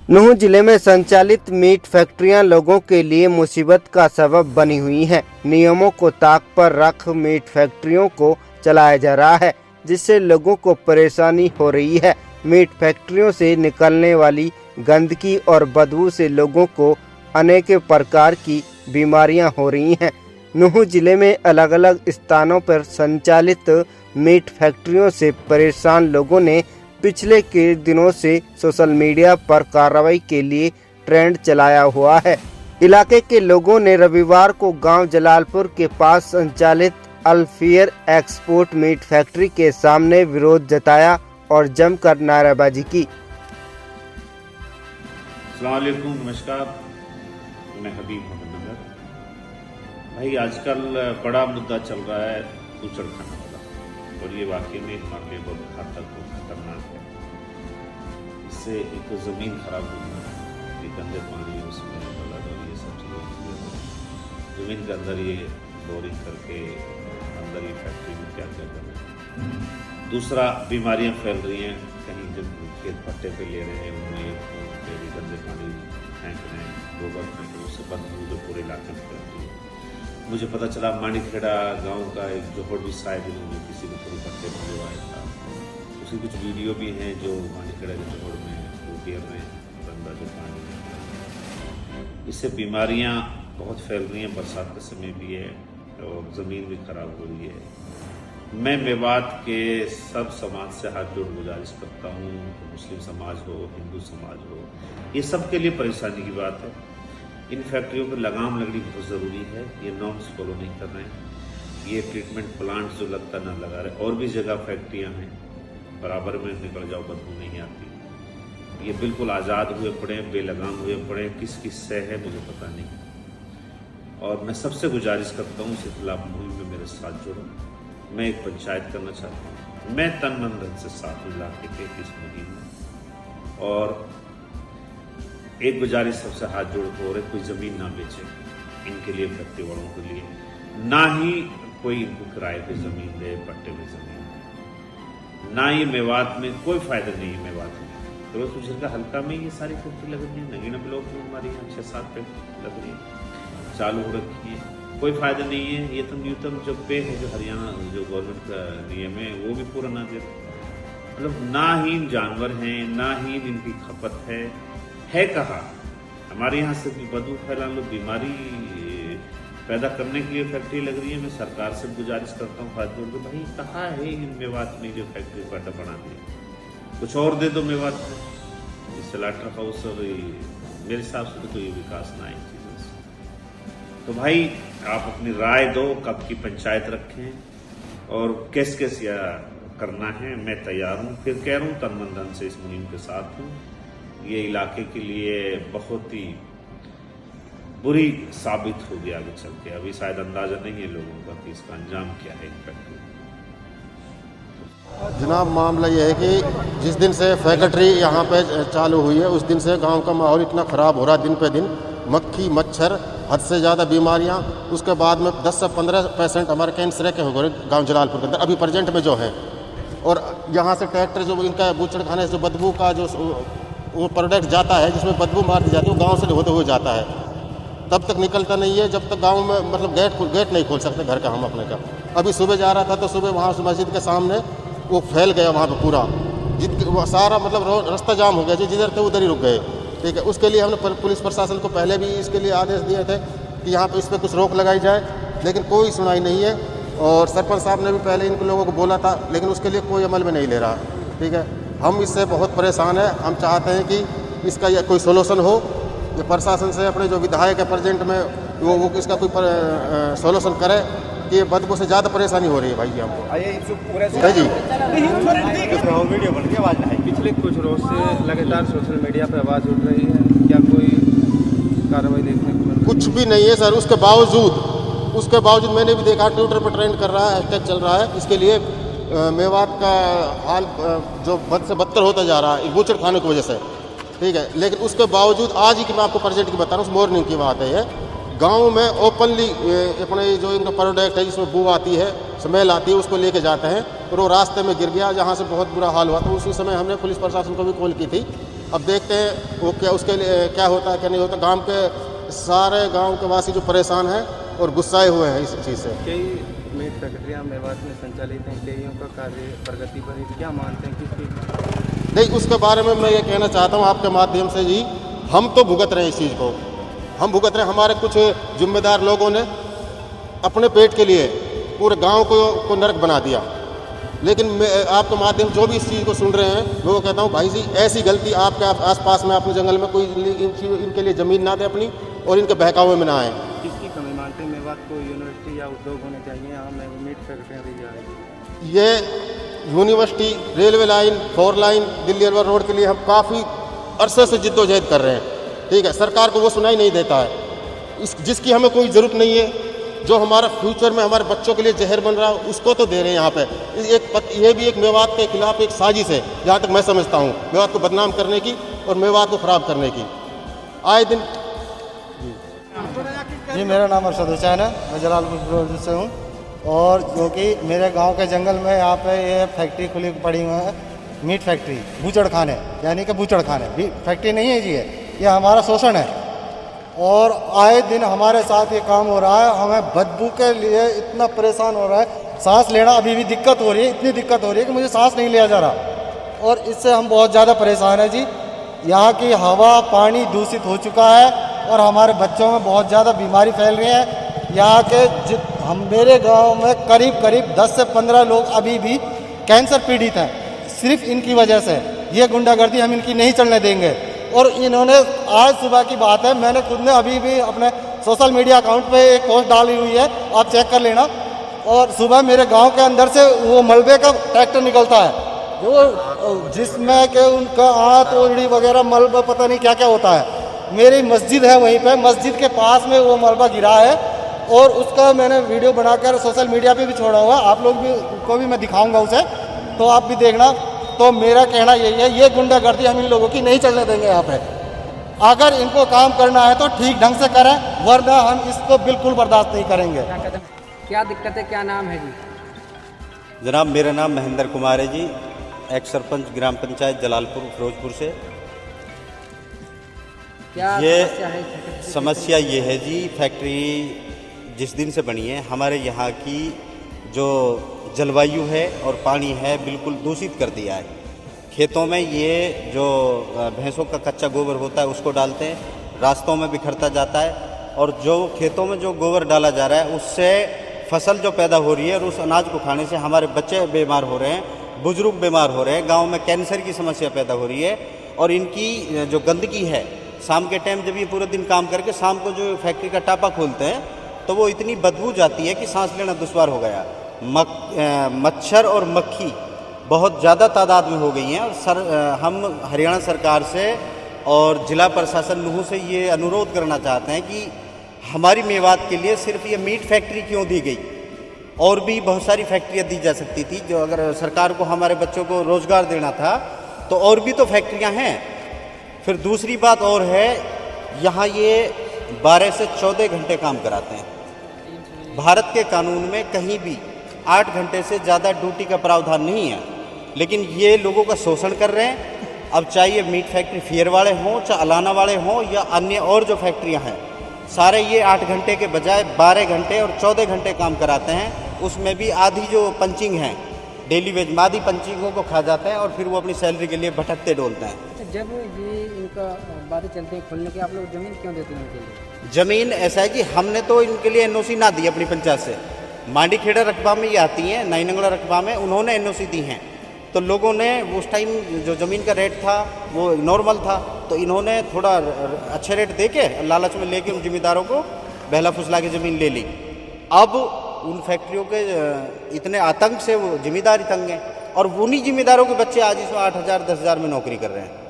नूंह जिले में संचालित मीट फैक्ट्रियां लोगों के लिए मुसीबत का सबब बनी हुई हैं। नियमों को ताक पर रख मीट फैक्ट्रियों को चलाया जा रहा है, जिससे लोगों को परेशानी हो रही है। मीट फैक्ट्रियों से निकलने वाली गंदगी और बदबू से लोगों को अनेक प्रकार की बीमारियां हो रही हैं। नूंह जिले में अलग अलग स्थानों पर संचालित मीट फैक्ट्रियों से परेशान लोगों ने पिछले के दिनों से सोशल मीडिया पर कार्रवाई के लिए ट्रेंड चलाया हुआ है। इलाके के लोगों ने रविवार को गांव जलालपुर के पास संचालित अल्फेयर एक्सपोर्ट मीट फैक्ट्री के सामने विरोध जताया और जमकर नारेबाजी की। अस्सलाम वालेकुम, नमस्कार। मैं हबीब मोहम्मद। भाई आजकल बड़ा मुद्दा चल रहा है बूचड़खाना वाला, और ये वाकई में वाकई बहुत घातक और खतरनाक है। इससे एक तो ज़मीन खराब हुई है, ये गंदे पानी उसमें बलद और ये सब चीज़ें ज़मीन के अंदर ये बोरिंग करके अंदर ये फैक्ट्री में क्या क्या कर रहे हैं। दूसरा, बीमारियां फैल रही हैं। कहीं जब खेत पट्टे पे ले रहे हैं उनमें गंदे पानी फेंक रहे हैं, गोबर फेंक रहे हैं, उससे बदबू जो पूरे इलाके में फैलती है। मुझे पता चला माणिकखेड़ा गांव का एक जोहड़ भी शायद इन्होंने किसी को पूरे पट्टे पर लिवाया था। उसकी कुछ वीडियो भी हैं जो माणिकखेड़ा के जोहड़ में वो गिर रहे हैं गंदा जो पानी। इससे बीमारियां बहुत फैल रही हैं। बरसात का समय भी है और ज़मीन भी खराब हो रही है। मैं मेवात के सब समाज से हाथ जोड़ गुजारिश करता हूँ, मुस्लिम समाज हो, हिंदू समाज हो, ये सब के लिए परेशानी की बात है। इन फैक्ट्रियों पर लगाम लगनी बहुत ज़रूरी है। ये नॉर्म्स फॉलो नहीं कर रहे हैं। ये ट्रीटमेंट प्लांट जो लगता ना लगा रहे। और भी जगह फैक्ट्रियाँ हैं, बराबर में निकल जाओ बदबू नहीं आती। ये बिल्कुल आज़ाद हुए पड़े, बेलगाम हुए पड़े। किस किस से है मुझे पता नहीं। और मैं सबसे गुजारिश करता हूँ इसके खिलाफ मुहिम में मेरे साथ जुड़ो। मैं एक पंचायत करना चाहता हूँ। मैं तन मन धन से साथ हूँ इलाके के इस मुहिम में। और एक गुजारिश सबसे हाथ जोड़ हो रहे, कोई ज़मीन ना बेचे इनके लिए, फैक्ट्री वालों के लिए, ना ही कोई इनको किराए पे ज़मीन दे, पट्टे में ज़मीन दे, ना ही मेवात में कोई फ़ायदा नहीं है। मेवात में फिरोजपुर का हल्का में ये सारी फैक्ट्री लग रही है। नगीना ब्लॉक में हमारे यहाँ 6-7 फैक्ट्री लग रही है, चालू हो रखी है, कोई फ़ायदा नहीं है। ये तो न्यूनतम जो पे है, जो हरियाणा जो गवर्नमेंट का नियम है, वो भी पूरा ना दे। मतलब ना ही जानवर हैं, ना ही इनकी खपत है कहाँ। हमारे यहाँ से बदबू फैला लो, बीमारी पैदा करने के लिए फैक्ट्री लग रही है। मैं सरकार से गुजारिश करता हूँ हाथ जोड़ के, भाई कहाँ है इन मेवात में जो फैक्ट्री पट्टा बना दी, कुछ और दे दो मेवात में। इससे लाटर हाउस और मेरे हिसाब से तो कोई विकास ना है चीज़ों से। तो भाई आप अपनी राय दो, कब की पंचायत रखें और कैसे कैसे करना है। मैं तैयार हूँ, फिर कह रहा हूँ तन मन धन से इस मुहिम के साथ हूँ। ये इलाके के लिए बहुत ही बुरी साबित होगी आगे चल के। अभी शायद अंदाजा नहीं है लोगों का कि इसका अंजाम क्या है इन फैक्ट्री। जनाब, मामला ये है कि जिस दिन से फैक्ट्री यहाँ पे चालू हुई है, उस दिन से गांव का माहौल इतना ख़राब हो रहा है, दिन पे दिन मक्खी मच्छर, हद से ज़्यादा बीमारियाँ। उसके बाद में 10 से 15% हमारे कैंसर के हो गए गांव जलालपुर के अंदर अभी प्रेजेंट में जो है। और यहाँ से ट्रैक्टर जो इनका बूचड़खाने से बदबू का जो वो प्रोडक्ट जाता है, जिसमें बदबू मार दी जाती है, वो गाँव से होते हुए जाता है, तब तक निकलता नहीं है जब तक गांव में मतलब गेट नहीं खोल सकते घर का हम अपने का। अभी सुबह जा रहा था तो सुबह वहाँ मस्जिद के सामने वो फैल गया वहाँ पे पूरा, वो सारा मतलब रास्ता जाम हो गया, जिधर थे उधर ही रुक गए। ठीक है, उसके लिए हमने पुलिस प्रशासन को पहले भी इसके लिए आदेश दिए थे कि यहाँ पे इस पर कुछ रोक लगाई जाए, लेकिन कोई सुनाई नहीं है। और सरपंच साहब ने भी पहले इन लोगों को बोला था, लेकिन उसके लिए कोई अमल में नहीं ले रहा। ठीक है, हम इससे बहुत परेशान हैं। हम चाहते हैं कि इसका या कोई सोल्यूशन हो। ये प्रशासन से अपने जो विधायक है प्रेजेंट में, वो इसका कोई सोल्यूशन करे कि बदबू से ज़्यादा परेशानी हो रही है भाई हमको। जी वीडियो बन के आवाज़ नहीं। पिछले कुछ रोज से लगातार सोशल मीडिया पर आवाज़ उठ रही है, क्या कोई कार्रवाई देखने को मिल? कुछ भी नहीं है सर। उसके बावजूद मैंने भी देखा ट्विटर पर ट्रेंड कर रहा है, हैशटैग चल रहा है। इसके लिए मेवात का हाल जो बद से बदतर होता जा रहा है बूचड़खाने की वजह से। ठीक है, लेकिन उसके बावजूद आज ही की मैं आपको प्रेजेंट की बता रहा हूँ, मॉर्निंग की बात है ये, गांव में ओपनली अपने जो इनका प्रोडक्ट है जिसमें बू आती है, स्मेल आती है, उसको लेके जाते हैं और वो रास्ते में गिर गया, जहाँ से बहुत बुरा हाल हुआ। तो उसी समय हमने पुलिस प्रशासन को भी कॉल की थी। अब देखते हैं वो क्या उसके लिए क्या होता है क्या नहीं होता। सारे गांव के वासी जो परेशान हैं और गुस्साए हुए हैं इस चीज़ से। कई मीट फैक्ट्रियाँ मेवात में संचालित हैं, कईयों का कार्य प्रगति पर है। क्या मानते हैं किसकी? नहीं, उसके बारे में मैं ये कहना चाहता हूँ आपके माध्यम से जी, हम तो भुगत रहे हैं इस चीज़ को, हम भुगत रहे हैं। हमारे कुछ जिम्मेदार लोगों ने अपने पेट के लिए पूरे गांव को नरक बना दिया। लेकिन मैं आपके माध्यम जो भी इस चीज़ को सुन रहे हैं मैं वो कहता हूँ भाई जी, ऐसी गलती आपके आसपास में अपने जंगल में कोई इनके लिए ज़मीन ना दे अपनी और इनके बहकावे में ना आए। किसकी कमी मानते हैं? मेवात को यूनिवर्सिटी या उद्योग होने चाहिए, यहाँ मीट फैक्ट्रियाँ दी जाएगी। ये university, railway line, 4 line, Delhi Alwar road के लिए हम काफ़ी अरसे से जिद्दोजहद कर रहे हैं, ठीक है। सरकार को वो सुनाई नहीं देता है। जिसकी हमें कोई ज़रूरत नहीं है, जो हमारा फ्यूचर में हमारे बच्चों के लिए जहर बन रहा है उसको तो दे रहे हैं यहाँ पे। ये भी एक मेवात के खिलाफ एक साजिश है, जहाँ तक मैं समझता हूँ, मेवात को बदनाम करने की और मेवात को ख़राब करने की। आए दिन जी, मेरा नाम अरशद हुसैन है, मैं जलालपुर से हूँ। और जो कि मेरे गांव के जंगल में यहाँ पे ये फैक्ट्री खुली पड़ी हुई है, मीट फैक्ट्री, बूचड़खाने, यानी कि बूचड़खाने भी फैक्ट्री नहीं है जी, ये हमारा शोषण है। और आए दिन हमारे साथ ये काम हो रहा है। हमें बदबू के लिए इतना परेशान हो रहा है, सांस लेना अभी भी दिक्कत हो रही है, इतनी दिक्कत हो रही है कि मुझे सांस नहीं लिया जा रहा। और इससे हम बहुत ज़्यादा परेशान हैं जी। यहाँ की हवा पानी दूषित हो चुका है और हमारे बच्चों में बहुत ज़्यादा बीमारी फैल रही है। यहाँ के मेरे गांव में करीब 10 से 15 लोग अभी भी कैंसर पीड़ित हैं, सिर्फ इनकी वजह से। ये गुंडागर्दी हम इनकी नहीं चलने देंगे। और इन्होंने आज सुबह की बात है, मैंने खुद ने अभी भी अपने सोशल मीडिया अकाउंट पे एक पोस्ट डाली हुई है, आप चेक कर लेना। और सुबह मेरे गांव के अंदर से वो मलबे का ट्रैक्टर निकलता है, जो जिसमें कि उनका हाथ ओढ़ी वगैरह मलबा पता नहीं क्या क्या होता है। मेरी मस्जिद है वहीं पे, मस्जिद के पास में वो मलबा गिरा है और उसका मैंने वीडियो बनाकर सोशल मीडिया पे भी छोड़ा हुआ, आप लोग भी को भी मैं दिखाऊंगा उसे, तो आप भी देखना। तो मेरा कहना यही है, ये गुंडागर्दी हम इन लोगों की नहीं चलने देंगे यहाँ पे। अगर इनको काम करना है तो ठीक ढंग से करें, वरना हम इसको बिल्कुल बर्दाश्त नहीं करेंगे। क्या दिक्कत है, क्या नाम है जी? जनाब, मेरा नाम महेंद्र कुमार है जी, एक्स सरपंच ग्राम पंचायत जलालपुर फिरोजपुर से। क्या ये समस्या है? समस्या ये है जी, फैक्ट्री जिस दिन से बनी है हमारे यहाँ की जो जलवायु है और पानी है बिल्कुल दूषित कर दिया है। खेतों में ये जो भैंसों का कच्चा गोबर होता है उसको डालते हैं, रास्तों में बिखरता जाता है। और जो खेतों में जो गोबर डाला जा रहा है उससे फसल जो पैदा हो रही है और उस अनाज को खाने से हमारे बच्चे बीमार हो रहे हैं, बुजुर्ग बीमार हो रहे हैं, गाँव में कैंसर की समस्या पैदा हो रही है। और इनकी जो गंदगी है, शाम के टाइम जब ये पूरे दिन काम करके शाम को जो फैक्ट्री का टापा खोलते हैं तो वो इतनी बदबू जाती है कि सांस लेना दुश्वार हो गया। मच्छर और मक्खी बहुत ज़्यादा तादाद में हो गई हैं। और हम हरियाणा सरकार से और ज़िला प्रशासन नूहू से ये अनुरोध करना चाहते हैं कि हमारी मेवात के लिए सिर्फ ये मीट फैक्ट्री क्यों दी गई, और भी बहुत सारी फैक्ट्रियाँ दी जा सकती थी। जो अगर सरकार को हमारे बच्चों को रोज़गार देना था तो और भी तो फैक्ट्रियाँ हैं। फिर दूसरी बात और है, यहाँ ये 12 से 14 घंटे काम कराते हैं। भारत के कानून में कहीं भी 8 घंटे से ज़्यादा ड्यूटी का प्रावधान नहीं है, लेकिन ये लोगों का शोषण कर रहे हैं। अब चाहे मीट फैक्ट्री फियर वाले हों, चाहे अलाना वाले हों या अन्य और जो फैक्ट्रियां हैं, सारे ये 8 घंटे के बजाय 12 घंटे और 14 घंटे काम कराते हैं। उसमें भी आधी जो पंचिंग है, डेली वेज में आधी पंचिंगों को खा जाते हैं और फिर वो अपनी सैलरी के लिए भटकते डोलते हैं। अच्छा, जब ये इनका बातें चलती हैं खोलने की, आप लोग ज़मीन क्यों देते हैं उनके लिए? ज़मीन ऐसा है कि हमने तो इनके लिए एनओसी ना दी अपनी पंचायत से। मांडी खेड़ा रकबा में ये आती हैं, नाइनंगला रकबा में उन्होंने एनओसी दी हैं। तो लोगों ने उस टाइम जो ज़मीन का रेट था वो नॉर्मल था, तो इन्होंने थोड़ा अच्छे रेट दे के लालच में लेके उन ज़मींदारों को बहला फुसला के ज़मीन ले ली। अब उन फैक्ट्रियों के इतने आतंक से वो ज़मींदार तंग हैं और उन्हीं ज़मींदारों के बच्चे आज इसमें 8,000 10,000 में नौकरी कर रहे हैं।